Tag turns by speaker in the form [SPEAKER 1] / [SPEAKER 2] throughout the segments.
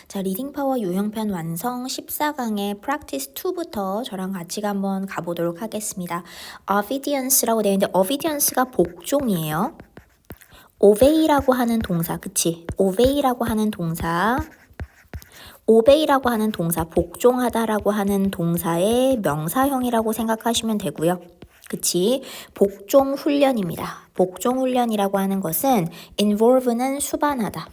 [SPEAKER 1] 자, 리딩 파워 요형편 완성 14강의 practice 2부터 저랑 같이 한번 가보도록 하겠습니다. obedience라고 되어 있는데 obedience가 복종이에요. obey라고 하는 동사, 그치? obey라고 하는 동사, obey라고 하는 동사, 복종하다라고 하는 동사의 명사형이라고 생각하시면 되고요. 그치? 복종 훈련입니다. 복종 훈련이라고 하는 것은 involve는 수반하다.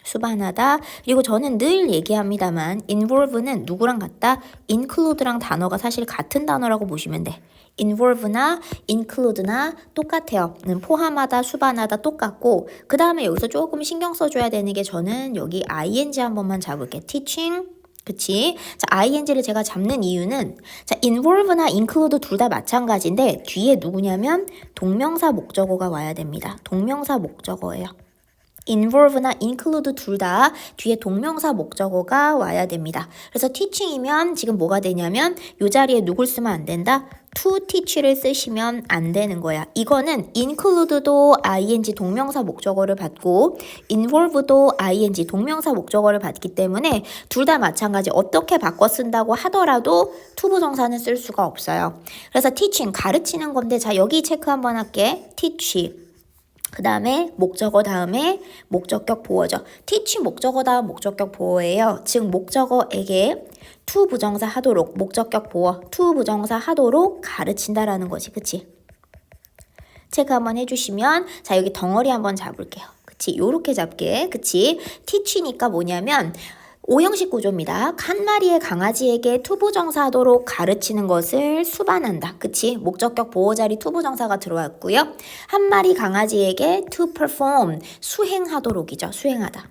[SPEAKER 1] 수반하다. 그리고 저는 늘 얘기합니다만 involve는 누구랑 같다? include랑 단어가 사실 같은 단어라고 보시면 돼. involve나 include나 똑같아요. 포함하다, 수반하다 똑같고 그 다음에 여기서 조금 신경 써줘야 되는 게 저는 여기 ing 한 번만 잡을게. teaching 그치? 자, ing를 제가 잡는 이유는 자, involve나 include 둘 다 마찬가지인데 뒤에 누구냐면 동명사 목적어가 와야 됩니다. 동명사 목적어예요. involve나 include 둘 다 뒤에 동명사 목적어가 와야 됩니다. 그래서 teaching이면 지금 뭐가 되냐면 이 자리에 누굴 쓰면 안 된다? to teach를 쓰시면 안 되는 거야. 이거는 include도 ing 동명사 목적어를 받고 involve도 ing 동명사 목적어를 받기 때문에 둘 다 마찬가지 어떻게 바꿔 쓴다고 하더라도 to 부정사는 쓸 수가 없어요. 그래서 teaching 가르치는 건데 자 여기 체크 한번 할게. teach 그 다음에 목적어 다음에 목적격 보어죠. teach 목적어 다음 목적격 보어예요. 즉 목적어에게 to 부정사 하도록 목적격 보어 to 부정사 하도록 가르친다라는 거지. 그치? 체크 한번 해주시면 자 여기 덩어리 한번 잡을게요. 그치? 요렇게 잡게. 그치? teach니까 뭐냐면 오형식 구조입니다. 한 마리의 강아지에게 투부정사하도록 가르치는 것을 수반한다. 그치? 목적격 보호 자리 투부정사가 들어왔고요. 한 마리 강아지에게 to perform, 수행하도록이죠. 수행하다.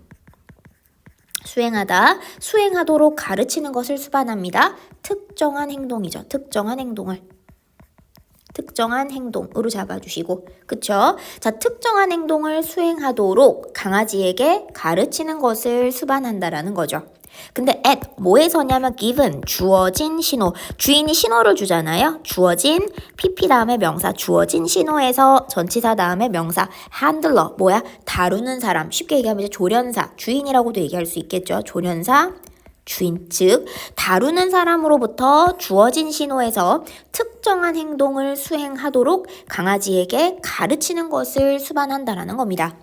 [SPEAKER 1] 수행하다, 수행하도록 가르치는 것을 수반합니다. 특정한 행동이죠. 특정한 행동을. 특정한 행동으로 잡아주시고 그쵸? 자, 특정한 행동을 수행하도록 강아지에게 가르치는 것을 수반한다라는 거죠. 근데 at 뭐에서냐면 given 주어진 신호 주인이 신호를 주잖아요. 주어진 pp 다음에 명사 주어진 신호에서 전치사 다음에 명사 handler 뭐야? 다루는 사람 쉽게 얘기하면 이제 조련사 주인이라고도 얘기할 수 있겠죠. 조련사 주인, 즉 다루는 사람으로부터 주어진 신호에서 특정한 행동을 수행하도록 강아지에게 가르치는 것을 수반한다라는 겁니다.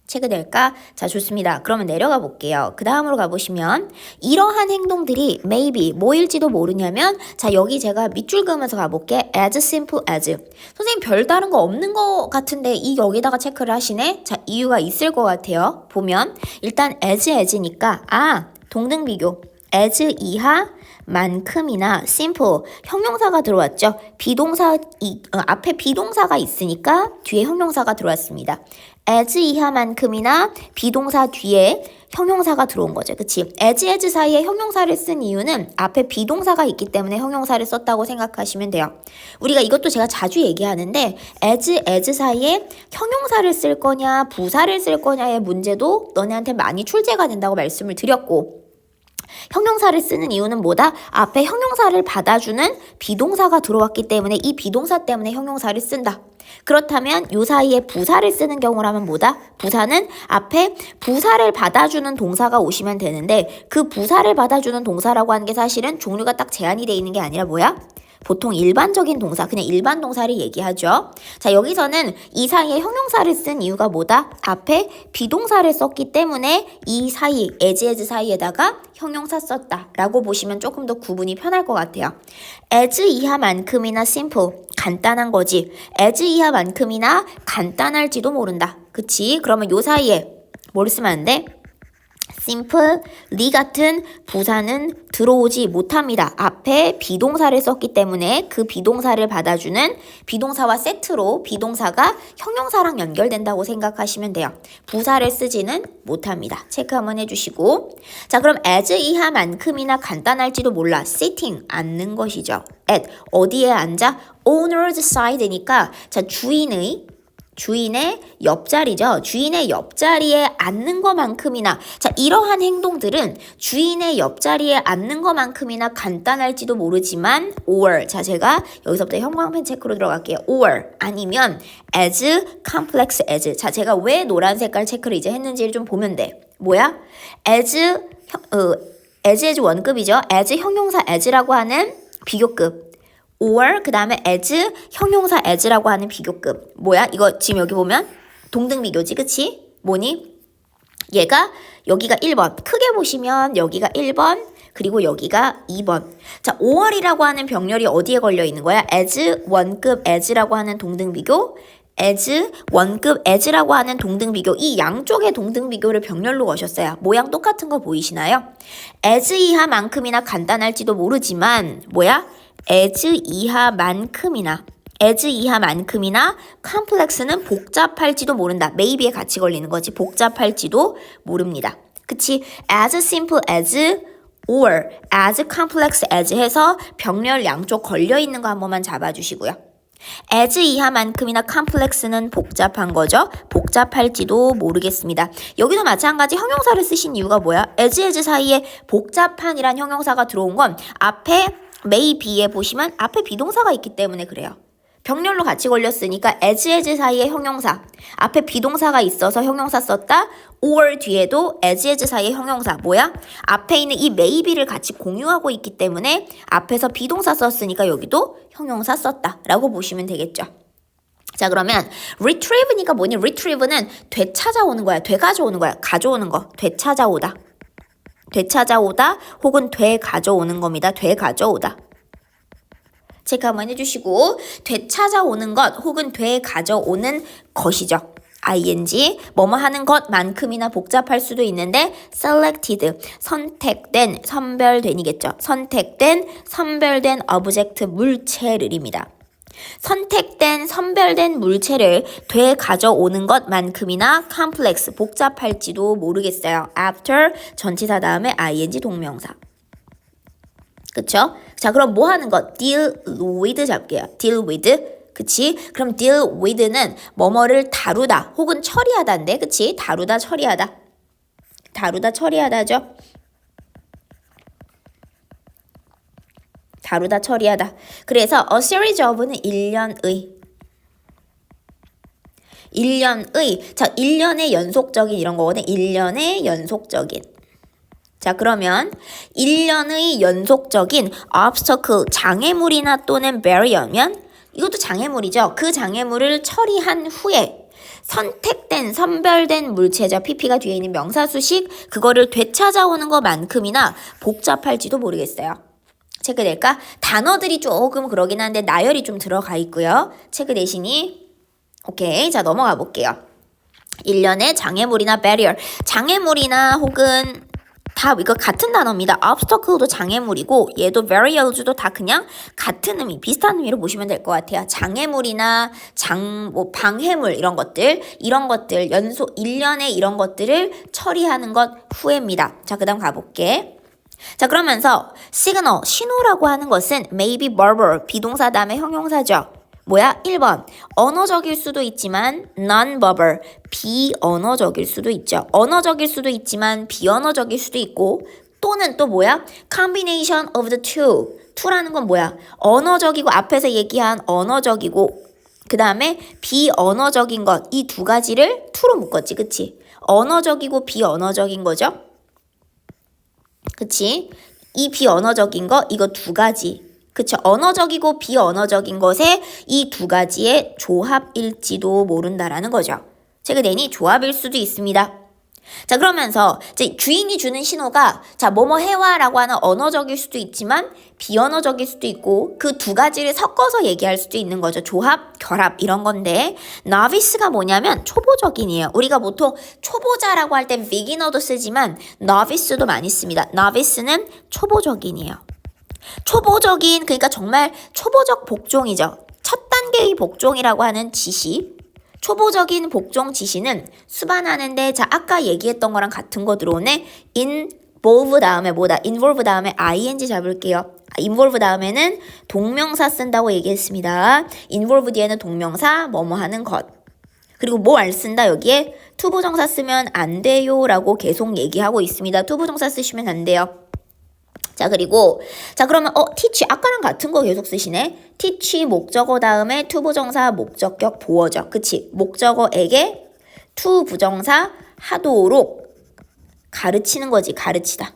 [SPEAKER 1] 체크될까? 자, 좋습니다. 그러면 내려가 볼게요. 그 다음으로 가보시면 이러한 행동들이 maybe 뭐일지도 모르냐면 자 여기 제가 밑줄 그으면서 가볼게. as simple as 선생님 별다른 거 없는 거 같은데 이 여기다가 체크를 하시네? 자, 이유가 있을 것 같아요. 보면 일단 as니까 동등 비교 as 이하 만큼이나 simple 형용사가 들어왔죠. 비동사 앞에 비동사가 있으니까 뒤에 형용사가 들어왔습니다. as 이하만큼이나 비동사 뒤에 형용사가 들어온 거죠. 그치? as 사이에 형용사를 쓴 이유는 앞에 비동사가 있기 때문에 형용사를 썼다고 생각하시면 돼요. 우리가 이것도 제가 자주 얘기하는데 as 사이에 형용사를 쓸 거냐 부사를 쓸 거냐의 문제도 너네한테 많이 출제가 된다고 말씀을 드렸고 형용사를 쓰는 이유는 뭐다? 앞에 형용사를 받아주는 비동사가 들어왔기 때문에 이 비동사 때문에 형용사를 쓴다. 그렇다면 요 사이에 부사를 쓰는 경우라면 뭐다? 부사는 앞에 부사를 받아주는 동사가 오시면 되는데 그 부사를 받아주는 동사라고 하는 게 사실은 종류가 딱 제한이 돼 있는 게 아니라 뭐야? 보통 일반적인 동사, 그냥 일반 동사를 얘기하죠. 자, 여기서는 이 사이에 형용사를 쓴 이유가 뭐다? 앞에 비동사를 썼기 때문에 이 사이, as 사이에다가 형용사 썼다라고 보시면 조금 더 구분이 편할 것 같아요. as 이하만큼이나 simple, 간단한 거지. as 이하만큼이나 간단할지도 모른다. 그치? 그러면 요 사이에 뭘 쓰면 안 돼? simple, 리 같은 부사는 들어오지 못합니다. 앞에 비동사를 썼기 때문에 그 비동사를 받아주는 비동사와 세트로 비동사가 형용사랑 연결된다고 생각하시면 돼요. 부사를 쓰지는 못합니다. 체크 한번 해주시고 자 그럼 as 이하만큼이나 간단할지도 몰라. sitting, 앉는 것이죠. at, 어디에 앉아? owner's side니까 자 주인의 옆자리죠. 주인의 옆자리에 앉는 것만큼이나 자 이러한 행동들은 주인의 옆자리에 앉는 것만큼이나 간단할지도 모르지만 or 자 제가 여기서부터 형광펜 체크로 들어갈게요. or 아니면 as complex as 자 제가 왜 노란 색깔 체크를 이제 했는지를 좀 보면 돼. 뭐야? as as 원급이죠. as 형용사 as라고 하는 비교급. or 그 다음에 as 형용사 as라고 하는 비교급. 뭐야? 이거 지금 여기 보면 동등비교지, 그치? 뭐니? 얘가 여기가 1번. 크게 보시면 여기가 1번. 그리고 여기가 2번. 자, 5월이라고 하는 병렬이 어디에 걸려 있는 거야? as 원급 as라고 하는 동등비교. as 원급 as라고 하는 동등비교. 이 양쪽의 동등비교를 병렬로 거셨어요. 모양 똑같은 거 보이시나요? as 이하만큼이나 간단할지도 모르지만 뭐야? as 이하만큼이나 컴플렉스는 복잡할지도 모른다. maybe에 같이 걸리는 거지. 복잡할지도 모릅니다. 그치? as simple as or as complex as 해서 병렬 양쪽 걸려있는 거 한 번만 잡아주시고요. as 이하만큼이나 complex는 복잡한 거죠. 복잡할지도 모르겠습니다. 여기도 마찬가지 형용사를 쓰신 이유가 뭐야? as 사이에 복잡한이란 형용사가 들어온 건 앞에 maybe에 보시면 앞에 비동사가 있기 때문에 그래요. 병렬로 같이 걸렸으니까 as 사이에 형용사, 앞에 비동사가 있어서 형용사 썼다. or 뒤에도 as 사이에 형용사, 뭐야? 앞에 있는 이 maybe를 같이 공유하고 있기 때문에 앞에서 비동사 썼으니까 여기도 형용사 썼다 라고 보시면 되겠죠. 자, 그러면 retrieve니까 뭐니? retrieve는 되찾아오는 거야. 되가져오는 거야. 가져오는 거. 되찾아오다 혹은 되가져오는 겁니다. 되가져오다. 체크 한번 해주시고, 되찾아오는 것 혹은 되가져오는 것이죠. ing, 뭐뭐 하는 것만큼이나 복잡할 수도 있는데 selected, 선택된, 선별된이겠죠. 선별된 오브젝트 물체를입니다. 선택된, 선별된 물체를 되가져오는 것만큼이나 complex, 복잡할지도 모르겠어요. after, 전치사 다음에 ing 동명사. 그쵸? 자, 그럼 뭐 하는 것? deal with 잡게요. deal with. 그치? 그럼 deal with는 뭐뭐를 다루다 혹은 처리하다인데, 그치? 다루다, 처리하다죠. 다루다, 처리하다. 그래서 a series of는 1년의. 자, 1년의 연속적인 이런 거거든. 1년의 연속적인. 자, 그러면 1년의 연속적인 obstacle, 장애물이나 또는 barrier면 이것도 장애물이죠. 그 장애물을 처리한 후에 선택된, 선별된 물체죠. pp가 뒤에 있는 명사수식, 그거를 되찾아오는 것만큼이나 복잡할지도 모르겠어요. 체크될까? 단어들이 조금 그러긴 한데 나열이 좀 들어가 있고요. 체크되시니? 오케이, 자, 넘어가 볼게요. 1년의 장애물이나 barrier, 장애물이나 혹은 다 이거 같은 단어입니다. obstacle도 장애물이고 얘도 barrier도 다 그냥 같은 의미, 비슷한 의미로 보시면 될 것 같아요. 장애물이나 방해물 이런 것들 연속 1년에 이런 것들을 처리하는 것 후에입니다. 자, 그 다음 가볼게. 자, 그러면서 signal, 신호라고 하는 것은 maybe verbal, 비동사 다음에 형용사죠. 뭐야? 1번, 언어적일 수도 있지만 non-verbal, 비언어적일 수도 있죠. 언어적일 수도 있지만 비언어적일 수도 있고, 또는 또 뭐야? combination of the two. two라는 건 뭐야? 언어적이고, 앞에서 얘기한 언어적이고, 그 다음에 비언어적인 것, 이 두 가지를 two로 묶었지, 그치? 언어적이고 비언어적인 거죠? 그치? 이 비언어적인 거, 이거 두 가지. 그쵸? 언어적이고 비언어적인 것의 이 두 가지의 조합일지도 모른다라는 거죠. 체크되니 조합일 수도 있습니다. 자, 그러면서 이제 주인이 주는 신호가 자, 뭐뭐 해와라고 하는 언어적일 수도 있지만 비언어적일 수도 있고 그 두 가지를 섞어서 얘기할 수도 있는 거죠. 조합, 결합 이런 건데 novice가 뭐냐면 초보적인이에요. 우리가 보통 초보자라고 할 땐 beginner도 쓰지만 novice도 많이 씁니다. novice는 초보적인이에요. 초보적인, 그러니까 정말 초보적 복종이죠. 첫 단계의 복종이라고 하는 지시. 초보적인 복종 지시는 수반하는데 자, 아까 얘기했던 거랑 같은 거 들어오네. involve 다음에 뭐다? involve 다음에 ing 잡을게요. involve 다음에는 동명사 쓴다고 얘기했습니다. involve 뒤에는 동명사 뭐뭐 하는 것. 그리고 뭐 안 쓴다 여기에? 투부정사 쓰면 안 돼요 라고 계속 얘기하고 있습니다. 투부정사 쓰시면 안 돼요. 자, 그리고 자, 그러면 teach 아까랑 같은 거 계속 쓰시네. teach 목적어 다음에 투부정사 목적격 보어죠. 그치? 목적어에게 투부정사 하도록 가르치는 거지. 가르치다.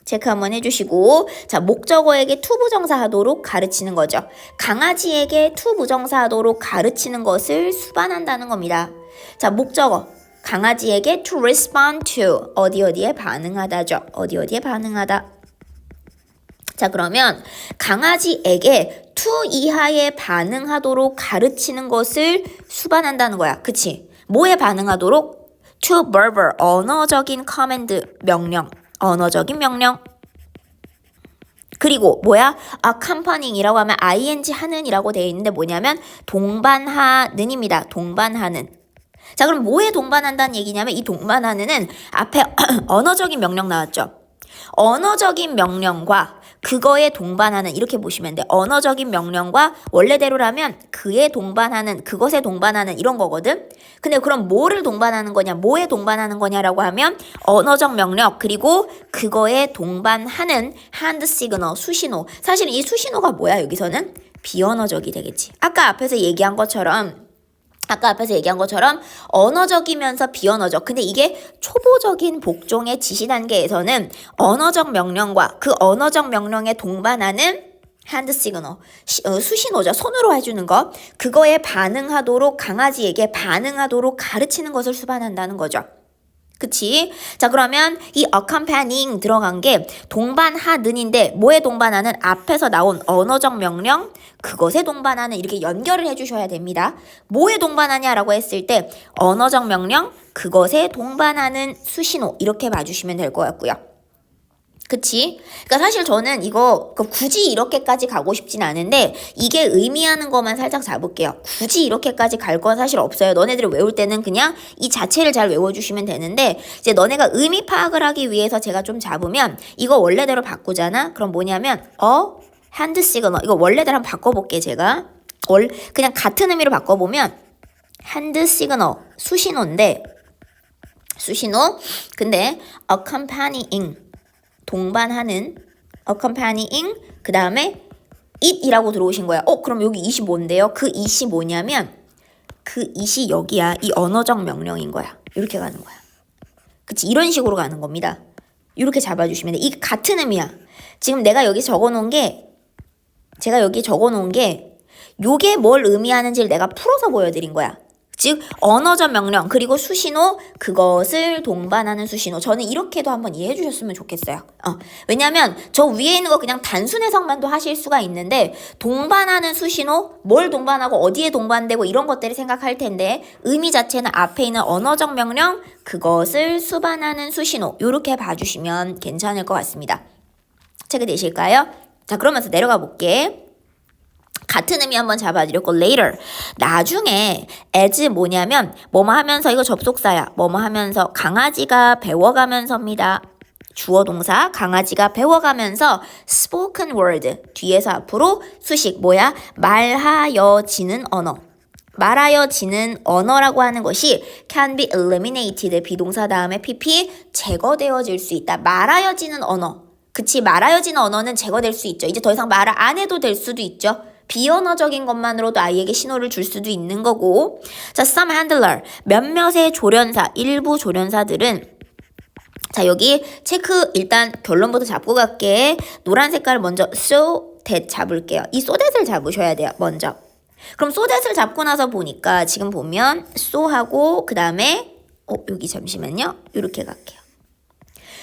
[SPEAKER 1] 체크 한번 해주시고 자 목적어에게 to 부정사 하도록 가르치는 거죠. 강아지에게 to 부정사 하도록 가르치는 것을 수반한다는 겁니다. 자 목적어 강아지에게 to respond to 어디에 반응하다죠. 어디에 반응하다. 자 그러면 강아지에게 to 이하에 반응하도록 가르치는 것을 수반한다는 거야. 그치? 뭐에 반응하도록? to verbal 언어적인 command 명령. 언어적인 명령. 그리고 뭐야? accompanying이라고 하면 ing 하는 이라고 되어 있는데 뭐냐면 동반하는입니다. 동반하는. 자 그럼 뭐에 동반한다는 얘기냐면 이 동반하는은 앞에 언어적인 명령 나왔죠. 언어적인 명령과 그거에 동반하는 이렇게 보시면 돼. 언어적인 명령과 원래대로라면 그에 동반하는 그것에 동반하는 이런 거거든. 근데 그럼 뭐를 동반하는 거냐 뭐에 동반하는 거냐라고 하면 언어적 명령 그리고 그거에 동반하는 hand signal 수신호. 사실 이 수신호가 뭐야 여기서는? 비언어적이 되겠지. 아까 앞에서 얘기한 것처럼 언어적이면서 비언어적. 근데 이게 초보적인 복종의 지시 단계에서는 언어적 명령과 그 언어적 명령에 동반하는 hand signal, 수신호죠. 손으로 해주는 거. 그거에 반응하도록 강아지에게 반응하도록 가르치는 것을 수반한다는 거죠. 그치? 자 그러면 이 accompanying 들어간 게 동반하는인데 뭐에 동반하는? 앞에서 나온 언어적 명령 그것에 동반하는 이렇게 연결을 해주셔야 됩니다. 뭐에 동반하냐라고 했을 때 언어적 명령 그것에 동반하는 수신호 이렇게 봐주시면 될 것 같고요. 그치? 그러니까 사실 저는 이거 굳이 이렇게까지 가고 싶진 않은데 이게 의미하는 것만 살짝 잡을게요. 굳이 이렇게까지 갈 건 사실 없어요. 너네들이 외울 때는 그냥 이 자체를 잘 외워주시면 되는데 이제 너네가 의미 파악을 하기 위해서 제가 좀 잡으면 이거 원래대로 바꾸잖아? 그럼 뭐냐면 hand signal 이거 원래대로 한번 바꿔볼게 제가. 그냥 같은 의미로 바꿔보면 hand signal 수신호인데 수신호 근데 accompanying 동반하는 accompanying 그 다음에 it이라고 들어오신 거야. 그럼 여기 25인데요. 그 it이 뭐냐면 그 it이 여기야. 이 언어적 명령인 거야. 이렇게 가는 거야. 그치? 이런 식으로 가는 겁니다. 이렇게 잡아주시면 돼. 이게 같은 의미야. 지금 내가 여기 적어놓은 게 요게 뭘 의미하는지를 내가 풀어서 보여드린 거야. 즉 언어적 명령 그리고 수신호 그것을 동반하는 수신호. 저는 이렇게도 한번 이해해 주셨으면 좋겠어요. 왜냐면 저 위에 있는 거 그냥 단순 해석만도 하실 수가 있는데 동반하는 수신호 뭘 동반하고 어디에 동반되고 이런 것들을 생각할 텐데 의미 자체는 앞에 있는 언어적 명령 그것을 수반하는 수신호 이렇게 봐주시면 괜찮을 것 같습니다. 체크되실까요? 자 그러면서 내려가 볼게. 같은 의미 한번 잡아드렸고 later 나중에 as 뭐냐면 뭐뭐 하면서 이거 접속사야. 뭐뭐 하면서 강아지가 배워가면서입니다. 주어 동사 강아지가 배워가면서 spoken word 뒤에서 앞으로 수식 뭐야? 말하여지는 언어. 말하여지는 언어라고 하는 것이 can be eliminated 비동사 다음에 pp 제거되어질 수 있다. 말하여지는 언어. 그치 말하여지는 언어는 제거될 수 있죠. 이제 더 이상 말을 안 해도 될 수도 있죠. 비언어적인 것만으로도 아이에게 신호를 줄 수도 있는 거고. 자, some handler 몇몇의 조련사 일부 조련사들은 자 여기 체크 일단 결론부터 잡고 갈게. 노란 색깔 먼저 so that 잡을게요. 이 so that을 잡으셔야 돼요 먼저. 그럼 so that을 잡고 나서 보니까 지금 보면 so 하고 그 다음에 여기 잠시만요 이렇게 갈게요.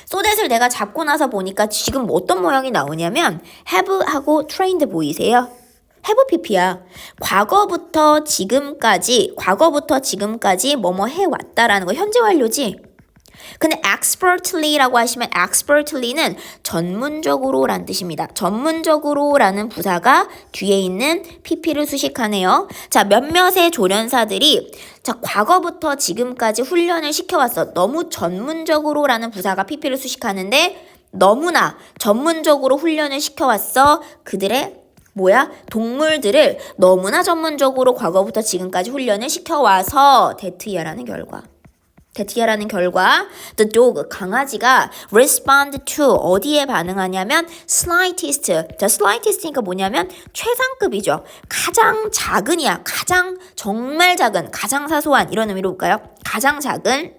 [SPEAKER 1] so that을 내가 잡고 나서 보니까 지금 어떤 모양이 나오냐면 have 하고 trained 보이세요? have pp야. 과거부터 지금까지 뭐뭐 해왔다라는 거 현재 완료지. 근데 expertly라고 하시면 expertly는 전문적으로라는 뜻입니다. 전문적으로라는 부사가 뒤에 있는 pp를 수식하네요. 자, 몇몇의 조련사들이 자, 과거부터 지금까지 훈련을 시켜왔어. 너무 전문적으로라는 부사가 pp를 수식하는데 너무나 전문적으로 훈련을 시켜왔어. 그들의 동물들을 너무나 전문적으로 과거부터 지금까지 훈련을 시켜와서 데트이어라는 결과. The dog, 강아지가 respond to 어디에 반응하냐면 slightest. 자, slightest니까 뭐냐면 최상급이죠. 가장 작은이야. 가장 정말 작은, 가장 사소한 이런 의미로 볼까요? 가장 작은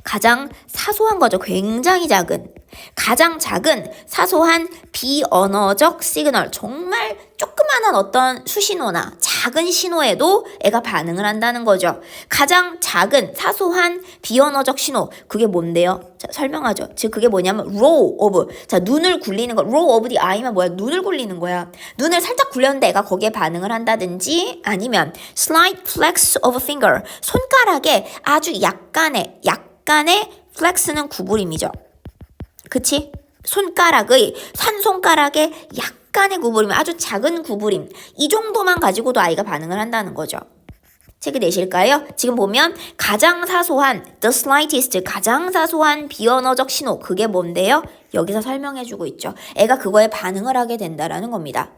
[SPEAKER 1] 가장 사소한 거죠. 굉장히 작은. 가장 작은 사소한 비언어적 시그널. 정말 조그마한 어떤 수신호나 작은 신호에도 애가 반응을 한다는 거죠. 가장 작은 사소한 비언어적 신호. 그게 뭔데요? 자, 설명하죠. 즉 그게 뭐냐면 roll of. 자, 눈을 굴리는 거. roll of the eye면 뭐야? 눈을 굴리는 거야. 눈을 살짝 굴렸는데 애가 거기에 반응을 한다든지 아니면 slight flex of finger. 손가락에 아주 약간의 flex는 구부림이죠. 그치? 손가락의 한 손가락에 약간의 구부림, 아주 작은 구부림 이 정도만 가지고도 아이가 반응을 한다는 거죠. 체크 되실까요? 지금 보면 가장 사소한 the slightest 가장 사소한 비언어적 신호 그게 뭔데요? 여기서 설명해주고 있죠. 애가 그거에 반응을 하게 된다라는 겁니다.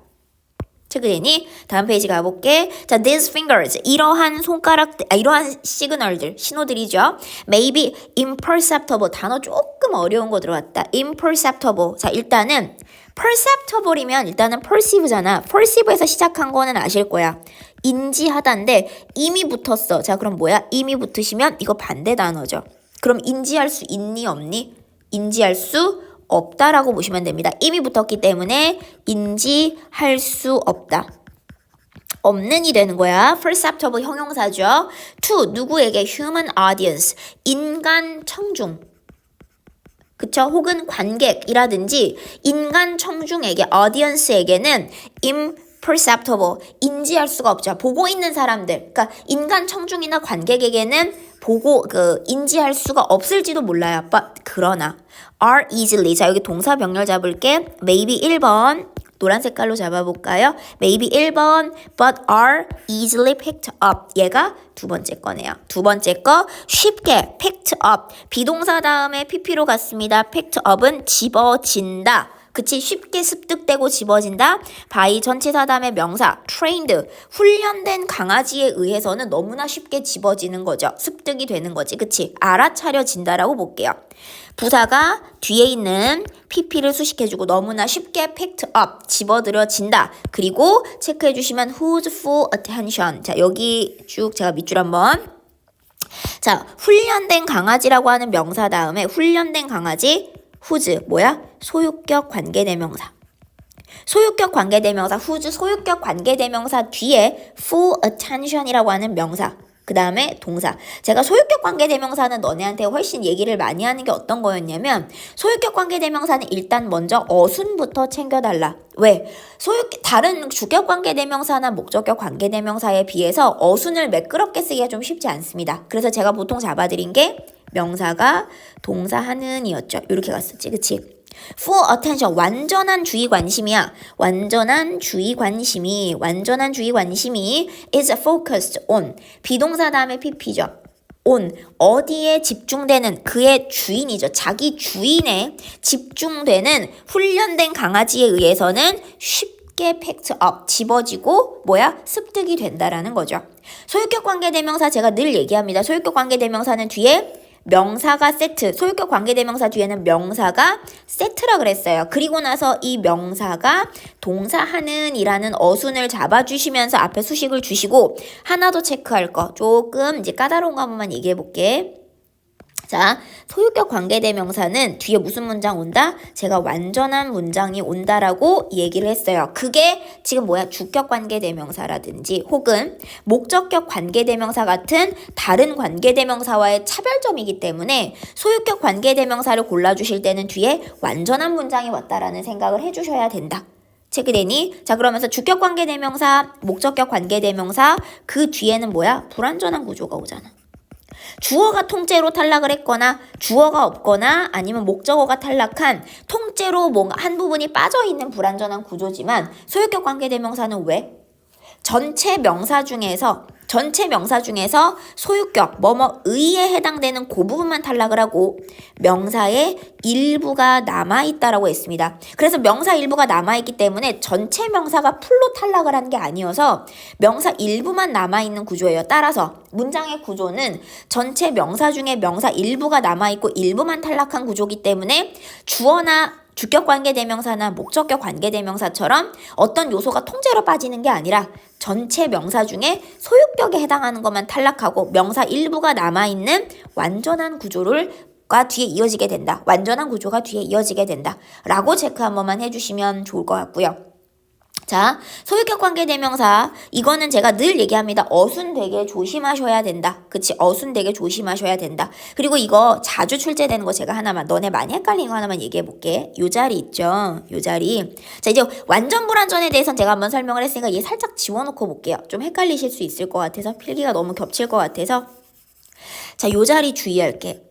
[SPEAKER 1] 체크되니? 다음 페이지 가볼게. 자, these fingers 이러한 손가락 이러한 시그널들 신호들이죠. Maybe imperceptible 단어 조금 어려운 거 들어왔다. imperceptible. 자, 일단은 perceptible이면 일단은 perceive잖아. perceive에서 시작한 거는 아실 거야. 인지하다인데 이미 붙었어. 자, 그럼 뭐야? 이미 붙으시면 이거 반대 단어죠. 그럼 인지할 수 있니 없니? 인지할 수 없다라고 보시면 됩니다. 이미 붙었기 때문에 인지할 수 없다. 없는이 되는 거야. perceptible 형용사죠. to 누구에게 human audience 인간 청중. 그쵸? 혹은 관객이라든지 인간 청중에게 audience에게는 imperceptible 인지할 수가 없죠. 보고 있는 사람들, 그러니까 인간 청중이나 관객에게는 인지할 수가 없을지도 몰라요. But 그러나 are easily 자 여기 동사 병렬 잡을게. maybe 1번 노란 색깔로 잡아볼까요? maybe 1번 but are easily picked up 얘가 두 번째 거네요. 두 번째 거 쉽게 picked up 비동사 다음에 pp로 갔습니다. picked up은 집어진다. 그치? 쉽게 습득되고 집어진다. by 전치사 다음에 명사 trained 훈련된 강아지에 의해서는 너무나 쉽게 집어지는 거죠. 습득이 되는 거지. 그치? 알아차려진다라고 볼게요. 부사가 뒤에 있는 pp를 수식해주고 너무나 쉽게 picked up 집어들여진다. 그리고 체크해 주시면 whose full attention 자 여기 쭉 제가 밑줄 한번 자 훈련된 강아지라고 하는 명사 다음에 훈련된 강아지 whose 뭐야? 소유격 관계대명사. 소유격 관계대명사 whose 소유격 관계대명사 뒤에 full attention이라고 하는 명사. 그 다음에 동사. 제가 소유격 관계대명사는 너네한테 훨씬 얘기를 많이 하는 게 어떤 거였냐면 소유격 관계대명사는 일단 먼저 어순부터 챙겨달라. 왜? 다른 주격 관계대명사나 목적격 관계대명사에 비해서 어순을 매끄럽게 쓰기가 좀 쉽지 않습니다. 그래서 제가 보통 잡아드린 게 명사가 동사하는 이었죠. 이렇게 갔었지. 그치? full attention 완전한 주의 관심이야. 완전한 주의 관심이 is focused on 비동사 다음에 pp죠. on 어디에 집중되는 그의 주인이죠. 자기 주인에 집중되는 훈련된 강아지에 의해서는 쉽게 picked up 집어지고 습득이 된다라는 거죠. 소유격 관계대명사 제가 늘 얘기합니다. 소유격 관계대명사는 뒤에 명사가 세트, 소유격 관계대명사 뒤에는 명사가 세트라 그랬어요. 그리고 나서 이 명사가 동사하는 이라는 어순을 잡아주시면서 앞에 수식을 주시고 하나 더 체크할 거 조금 이제 까다로운 거 한 번만 얘기해 볼게. 자, 소유격 관계대명사는 뒤에 무슨 문장 온다? 제가 완전한 문장이 온다라고 얘기를 했어요. 그게 지금 주격 관계대명사라든지 혹은 목적격 관계대명사 같은 다른 관계대명사와의 차별점이기 때문에 소유격 관계대명사를 골라주실 때는 뒤에 완전한 문장이 왔다라는 생각을 해주셔야 된다. 체크되니? 자, 그러면서 주격 관계대명사, 목적격 관계대명사 그 뒤에는 불완전한 구조가 오잖아. 주어가 통째로 탈락을 했거나 주어가 없거나 아니면 목적어가 탈락한 통째로 뭔가 한 부분이 빠져있는 불완전한 구조지만 소유격 관계대명사는 왜? 전체 명사 중에서 소유격 뭐뭐의에 해당되는 그 부분만 탈락을 하고 명사의 일부가 남아있다라고 했습니다. 그래서 명사 일부가 남아있기 때문에 전체 명사가 풀로 탈락을 한 게 아니어서 명사 일부만 남아있는 구조예요. 따라서 문장의 구조는 전체 명사 중에 명사 일부가 남아있고 일부만 탈락한 구조이기 때문에 주어나 주격 관계대명사나 목적격 관계대명사처럼 어떤 요소가 통째로 빠지는 게 아니라 전체 명사 중에 소유격에 해당하는 것만 탈락하고 명사 일부가 남아있는 완전한 구조가 뒤에 이어지게 된다. 완전한 구조가 뒤에 이어지게 된다. 라고 체크 한 번만 해주시면 좋을 것 같고요. 자, 소유격 관계대명사 이거는 제가 늘 얘기합니다. 어순되게 조심하셔야 된다. 그치? 어순되게 조심하셔야 된다. 그리고 이거 자주 출제되는 거 제가 하나만 너네 많이 헷갈리는 거 하나만 얘기해 볼게. 요 자리 있죠? 요 자리. 자, 이제 완전 불완전에 대해서는 제가 한번 설명을 했으니까 얘 살짝 지워놓고 볼게요. 좀 헷갈리실 수 있을 것 같아서 필기가 너무 겹칠 것 같아서 자, 요 자리 주의할게.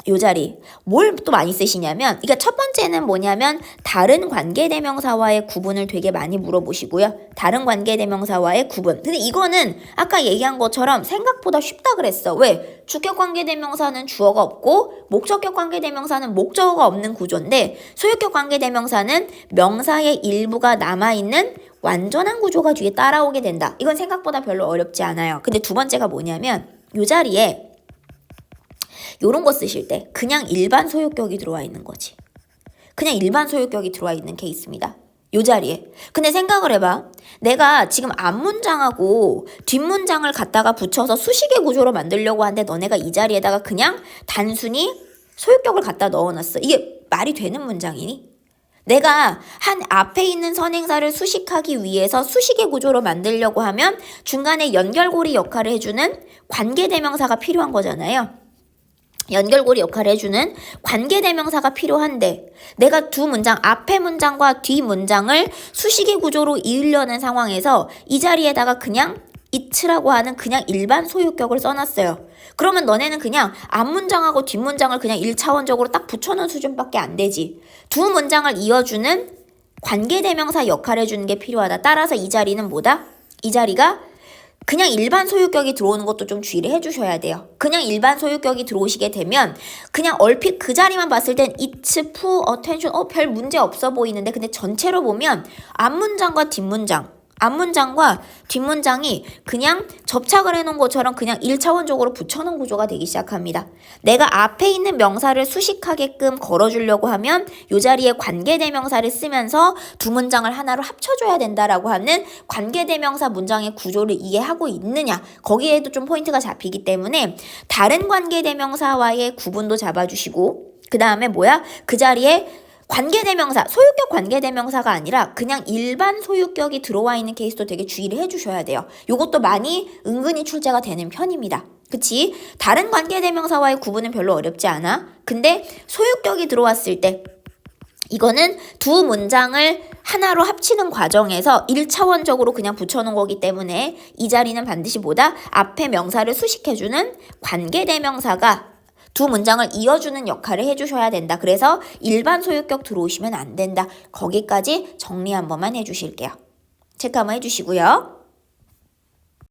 [SPEAKER 1] 요 자리 뭘 또 많이 쓰시냐면 그러니까 첫 번째는 뭐냐면 다른 관계대명사와의 구분을 되게 많이 물어보시고요. 다른 관계대명사와의 구분. 근데 이거는 아까 얘기한 것처럼 생각보다 쉽다 그랬어. 왜? 주격 관계대명사는 주어가 없고 목적격 관계대명사는 목적어가 없는 구조인데 소유격 관계대명사는 명사의 일부가 남아있는 완전한 구조가 뒤에 따라오게 된다. 이건 생각보다 별로 어렵지 않아요. 근데 두 번째가 뭐냐면 요 자리에 요런 거 쓰실 때 그냥 일반 소유격이 들어와 있는 거지. 그냥 일반 소유격이 들어와 있는 케이스입니다. 요 자리에. 근데 생각을 해봐. 내가 지금 앞문장하고 뒷문장을 갖다가 붙여서 수식의 구조로 만들려고 하는데 너네가 이 자리에다가 그냥 단순히 소유격을 갖다 넣어놨어. 이게 말이 되는 문장이니? 내가 한 앞에 있는 선행사를 수식하기 위해서 수식의 구조로 만들려고 하면 중간에 연결고리 역할을 해주는 관계대명사가 필요한 거잖아요. 연결고리 역할을 해주는 관계대명사가 필요한데 내가 두 문장, 앞에 문장과 뒤 문장을 수식의 구조로 이으려는 상황에서 이 자리에다가 그냥 it라고 하는 그냥 일반 소유격을 써놨어요. 그러면 너네는 그냥 앞문장하고 뒷문장을 그냥 1차원적으로 딱 붙여놓은 수준밖에 안 되지. 두 문장을 이어주는 관계대명사 역할을 해주는 게 필요하다. 따라서 이 자리는 뭐다? 이 자리가 그냥 일반 소유격이 들어오는 것도 좀 주의를 해주셔야 돼요. 그냥 일반 소유격이 들어오시게 되면 그냥 얼핏 그 자리만 봤을 땐 it's, fu, attention 별 문제 없어 보이는데 근데 전체로 보면 앞문장과 뒷문장 앞문장과 뒷문장이 그냥 접착을 해놓은 것처럼 그냥 1차원적으로 붙여놓은 구조가 되기 시작합니다. 내가 앞에 있는 명사를 수식하게끔 걸어주려고 하면 이 자리에 관계대명사를 쓰면서 두 문장을 하나로 합쳐줘야 된다라고 하는 관계대명사 문장의 구조를 이해하고 있느냐 거기에도 좀 포인트가 잡히기 때문에 다른 관계대명사와의 구분도 잡아주시고 그 다음에 그 자리에 관계대명사, 소유격 관계대명사가 아니라 그냥 일반 소유격이 들어와 있는 케이스도 되게 주의를 해주셔야 돼요. 요것도 많이 은근히 출제가 되는 편입니다. 그치? 다른 관계대명사와의 구분은 별로 어렵지 않아. 근데 소유격이 들어왔을 때 이거는 두 문장을 하나로 합치는 과정에서 1차원적으로 그냥 붙여놓은 거기 때문에 이 자리는 반드시 앞에 명사를 수식해주는 관계대명사가 두 문장을 이어주는 역할을 해주셔야 된다. 그래서 일반 소유격 들어오시면 안 된다. 거기까지 정리 한 번만 해주실게요. 체크 한번 해주시고요.